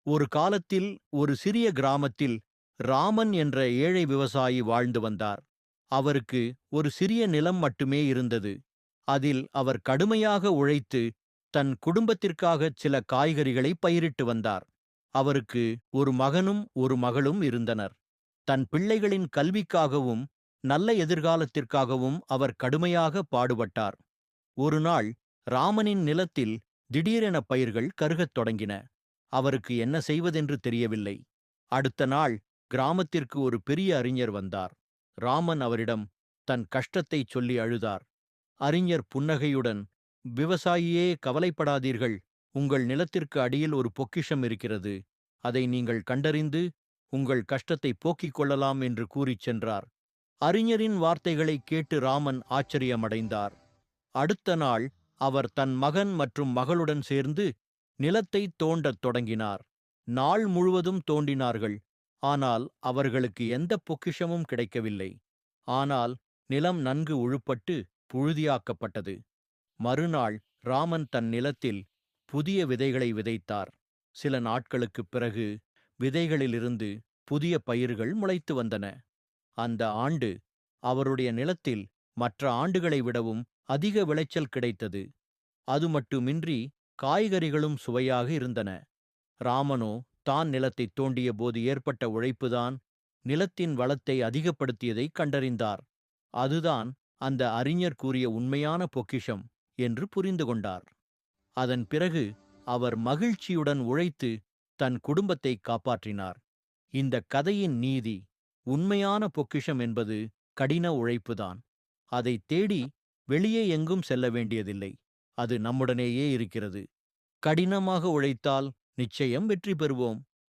ஒரு காலத்தில் ஒரு சிறிய கிராமத்தில் ராமன் என்ற ஏழை விவசாயி வாழ்ந்து வந்தார். அவருக்கு ஒரு சிறிய நிலம் மட்டுமே இருந்தது. அதில் அவர் கடுமையாக உழைத்து தன் குடும்பத்திற்காகச் சில காய்கறிகளை பயிரிட்டு வந்தார். அவருக்கு ஒரு மகனும் ஒரு மகளும் இருந்தனர். தன் பிள்ளைகளின் கல்விக்காகவும் நல்ல எதிர்காலத்திற்காகவும் அவர் கடுமையாக பாடுபட்டார். ஒரு நாள் ராமனின் நிலத்தில் திடீரென பயிர்கள் கருகத் தொடங்கின. அவருக்கு என்ன செய்வதென்று தெரியவில்லை. அடுத்த நாள் கிராமத்திற்கு ஒரு பெரிய அறிஞர் வந்தார். ராமன் அவரிடம் தன் கஷ்டத்தைச் சொல்லி அழுதார். அறிஞர் புன்னகையுடன், விவசாயியே, கவலைப்படாதீர்கள். உங்கள் நிலத்திற்கு அடியில் ஒரு பொக்கிஷம் இருக்கிறது. அதை நீங்கள் கண்டறிந்து உங்கள் கஷ்டத்தை போக்கிக் கொள்ளலாம் என்று கூறிச் சென்றார். அறிஞரின் வார்த்தைகளைக் கேட்டு ராமன் ஆச்சரியமடைந்தார். அடுத்த நாள் அவர் தன் மகன் மற்றும் மகளுடன் சேர்ந்து நிலத்தை தோண்டத் தொடங்கினார். நாள் முழுவதும் தோண்டினார்கள். ஆனால் அவர்களுக்கு எந்த பொக்கிஷமும் கிடைக்கவில்லை. ஆனால் நிலம் நன்கு உழுப்பட்டு புழுதியாக்கப்பட்டது. மறுநாள் ராமன் தன் நிலத்தில் புதிய விதைகளை விதைத்தார். சில நாட்களுக்குப் பிறகு விதைகளிலிருந்து புதிய பயிர்கள் முளைத்து வந்தன. அந்த ஆண்டு அவருடைய நிலத்தில் மற்ற ஆண்டுகளை விடவும் அதிக விளைச்சல் கிடைத்தது. அது மட்டுமின்றி காய்கறிகளும் சுவையாக இருந்தன. ராமனோ தான் நிலத்தைத் தோண்டிய போது ஏற்பட்ட உழைப்புதான் நிலத்தின் வளத்தை அதிகப்படுத்தியதைக் கண்டறிந்தார். அதுதான் அந்த அறிஞர் கூறிய உண்மையான பொக்கிஷம் என்று புரிந்து கொண்டார். அதன் பிறகு அவர் மகிழ்ச்சியுடன் உழைத்து தன் குடும்பத்தை காப்பாற்றினார். இந்த கதையின் நீதி, உண்மையான பொக்கிஷம் என்பது கடின உழைப்புதான். அதை தேடி வெளியே எங்கும் செல்ல வேண்டியதில்லை. அது நம்முடனேயே இருக்கிறது. கடினமாக உழைத்தால் நிச்சயம் வெற்றி பெறுவோம்.